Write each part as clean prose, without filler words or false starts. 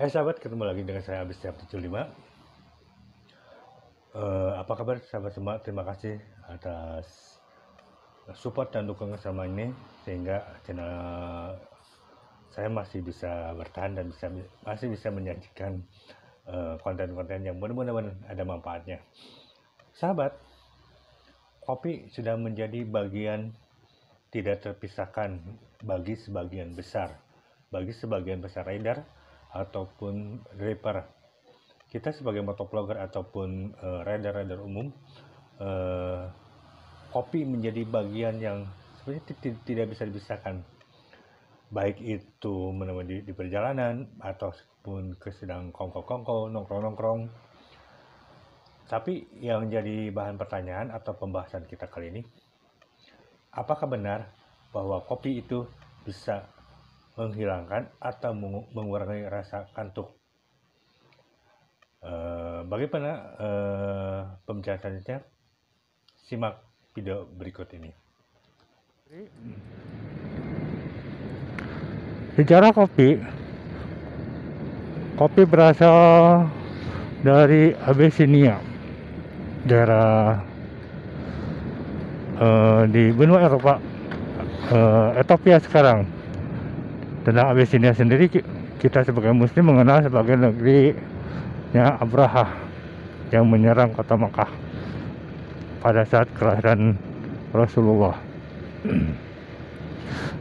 Sahabat, ketemu lagi dengan saya Abis 75. Apa kabar sahabat semua? Terima kasih atas support dan dukungan selama ini, sehingga channel saya masih bisa bertahan dan masih bisa menyajikan konten-konten yang benar-benar ada manfaatnya. Sahabat, kopi sudah menjadi bagian tidak terpisahkan bagi sebagian besar rider ataupun driver. Kita sebagai motovlogger ataupun rider umum, kopi menjadi bagian yang sebenarnya tidak bisa dipisahkan, baik itu menemani di perjalanan ataupun sedang kongko nongkrong. Tapi yang jadi bahan pertanyaan atau pembahasan kita kali ini, apakah benar bahwa kopi itu bisa menghilangkan atau mengurangi rasa kantuk? Bagaimana pembahasannya? Simak video berikut ini. Sejarah kopi berasal dari Abyssinia, daerah di benua Eropa, Ethiopia sekarang. Tentang Abyssinia sendiri kita sebagai muslim mengenal sebagai negerinya Abraha yang menyerang kota Makkah pada saat kelahiran Rasulullah.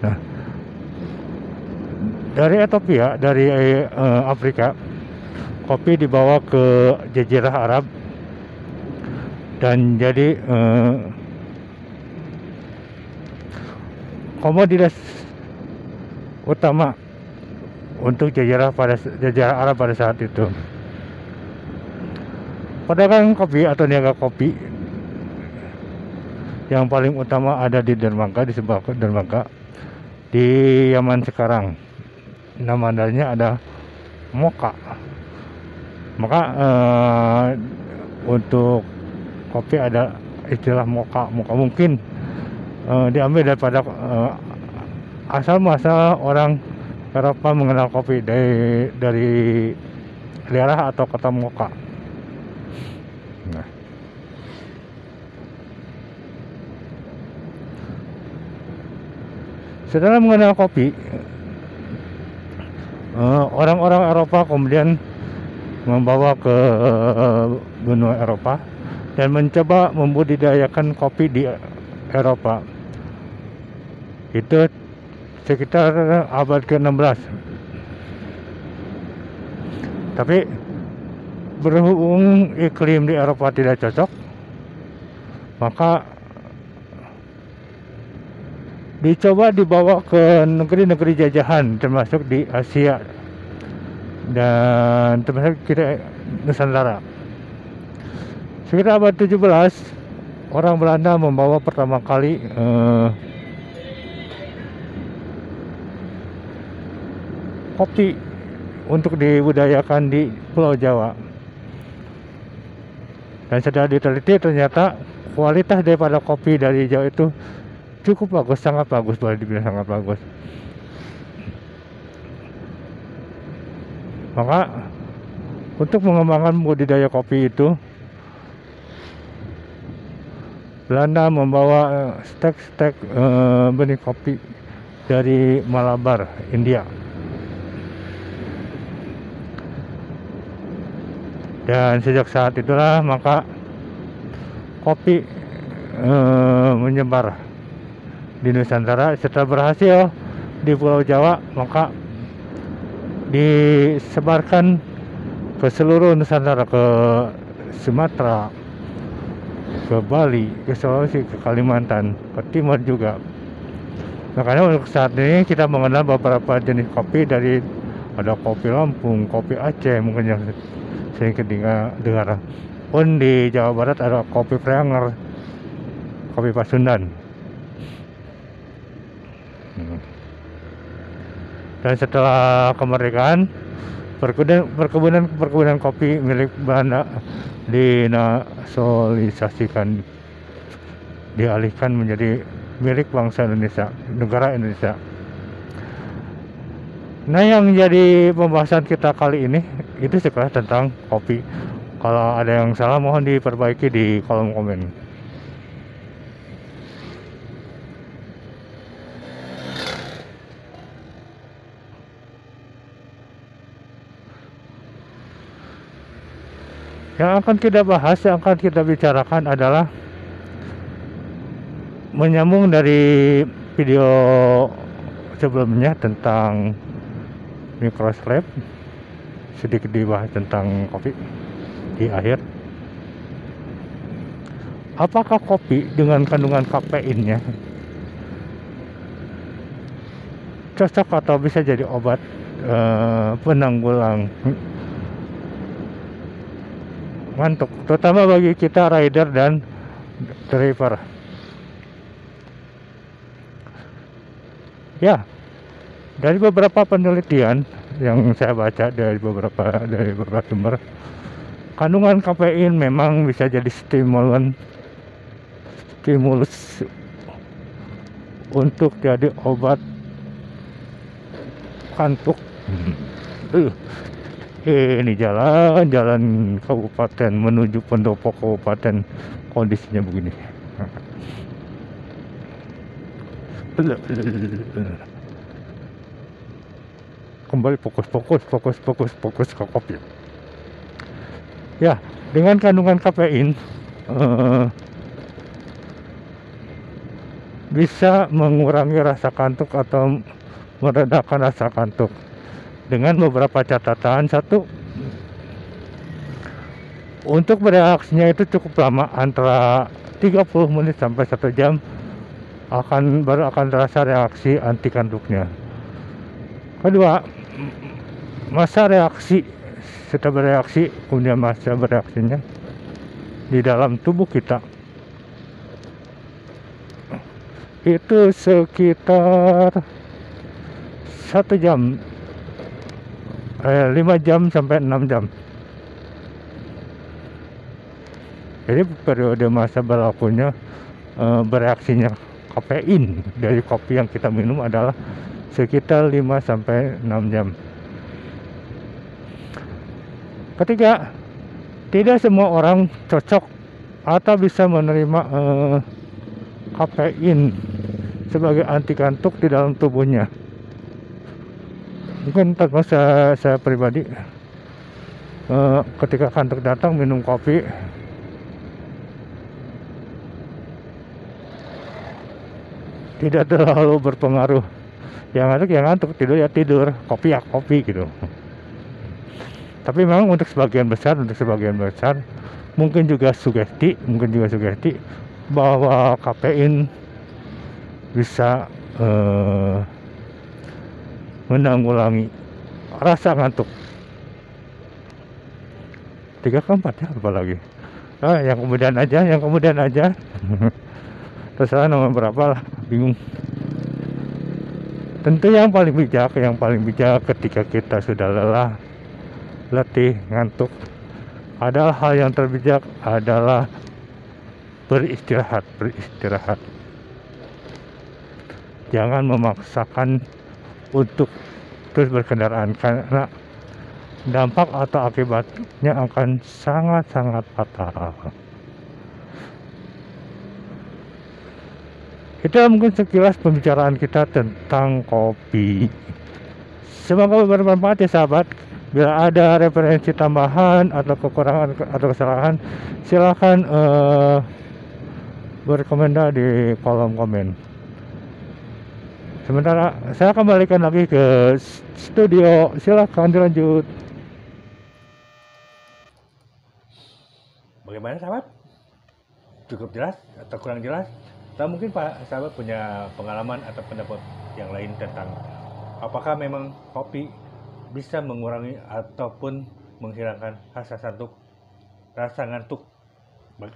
Nah, dari Ethiopia, dari Afrika, kopi dibawa ke Jazirah Arab dan jadi komoditas utama untuk Jazirah Arab pada saat itu. Pedagang kopi atau niaga kopi yang paling utama ada di Dermaga, di sebelah Dermaga di Yaman sekarang. Nama andalnya ada Mocha. Maka untuk kopi ada istilah Mocha mungkin diambil daripada asal muasal orang Eropa mengenal kopi dari daerah atau kota Mocha. Nah, setelah mengenal kopi, orang-orang Eropa kemudian membawa ke benua Eropa dan mencoba membudidayakan kopi di Eropa. Itu sekitar abad ke-16. Tapi berhubung iklim di Eropa tidak cocok, maka dicoba dibawa ke negeri-negeri jajahan, termasuk di Asia dan termasuk kita Nusantara. Sekitar abad 17, orang Belanda membawa pertama kali kopi untuk dibudidayakan di Pulau Jawa. Dan setelah diteliti, ternyata kualitas daripada kopi dari Jawa itu cukup bagus, sangat bagus, boleh dibilang sangat bagus. Maka untuk mengembangkan budidaya kopi itu, Belanda membawa stek benih kopi dari Malabar, India. Dan sejak saat itulah maka kopi menyebar di Nusantara. Setelah berhasil di Pulau Jawa, maka disebarkan ke seluruh Nusantara, ke Sumatera, ke Bali, ke Sulawesi, ke Kalimantan, ke Timur juga. Makanya untuk saat ini kita mengenal beberapa jenis kopi, dari ada kopi Lampung, kopi Aceh mungkin yang sering kita dengar. Pun di Jawa Barat ada kopi Preanger, kopi Pasundan. Dan setelah kemerdekaan, perkebunan kopi milik Belanda dinasionalisasikan, dialihkan menjadi milik bangsa Indonesia, negara Indonesia. Nah, yang jadi pembahasan kita kali ini itu sekelas tentang kopi. Kalau ada yang salah mohon diperbaiki di kolom komen. Yang akan kita bahas, yang akan kita bicarakan adalah menyambung dari video sebelumnya tentang microslab, sedikit dibahas tentang kopi di akhir. Apakah kopi dengan kandungan kafeinnya cocok atau bisa jadi obat penanggulang ngantuk, terutama bagi kita rider dan driver? Ya, dari beberapa penelitian yang saya baca dari beberapa sumber, kandungan kafein memang bisa jadi stimulus untuk jadi obat kantuk. Ini jalan kabupaten menuju pendopo kabupaten kondisinya begini. Kembali fokus ke kopi. Ya, dengan kandungan kafein bisa mengurangi rasa kantuk atau meredakan rasa kantuk dengan beberapa catatan. Satu, untuk bereaksinya itu cukup lama, antara 30 menit sampai 1 jam baru akan terasa reaksi anti kantuknya. Kedua, masa reaksi, setelah bereaksi, kemudian masa bereaksinya di dalam tubuh kita itu sekitar 1 jam, 5 jam sampai 6 jam. Jadi periode masa berlakunya bereaksinya kafein dari kopi yang kita minum adalah sekitar 5 sampai 6 jam. Ketiga, tidak semua orang cocok atau bisa menerima kafein sebagai anti kantuk di dalam tubuhnya. Mungkin termasuk saya pribadi, ketika kantuk datang minum kopi tidak terlalu berpengaruh. Yang ngantuk, tidur ya tidur, kopi ya kopi gitu. Tapi memang untuk sebagian besar mungkin juga sugesti bahwa kafein bisa menanggulangi rasa ngantuk. 3 ke 4 ya, apa lagi? Yang kemudian aja. Terserah nomor berapa lah, bingung. Tentu yang paling bijak ketika kita sudah lelah, letih, ngantuk, adalah hal yang terbijak adalah beristirahat. Jangan memaksakan untuk terus berkendaraan, karena dampak atau akibatnya akan sangat fatal. Itu mungkin sekilas pembicaraan kita tentang kopi. Semoga bermanfaat ya sahabat. Bila ada referensi tambahan atau kekurangan atau kesalahan, silahkan berkomentar di kolom komen. Sementara saya kembalikan lagi ke studio, silahkan dilanjut. Bagaimana sahabat? Cukup jelas atau kurang jelas? Atau mungkin Pak sahabat punya pengalaman atau pendapat yang lain tentang apakah memang kopi bisa mengurangi ataupun menghilangkan rasa ngantuk,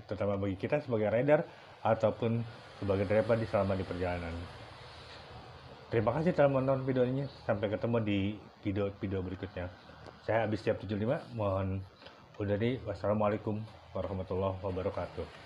terutama bagi kita sebagai rider ataupun sebagai driver selama di perjalanan. Terima kasih telah menonton video ini. Sampai ketemu di video berikutnya. Saya Abis Siap 75, mohon undur diri. Wassalamualaikum warahmatullahi wabarakatuh.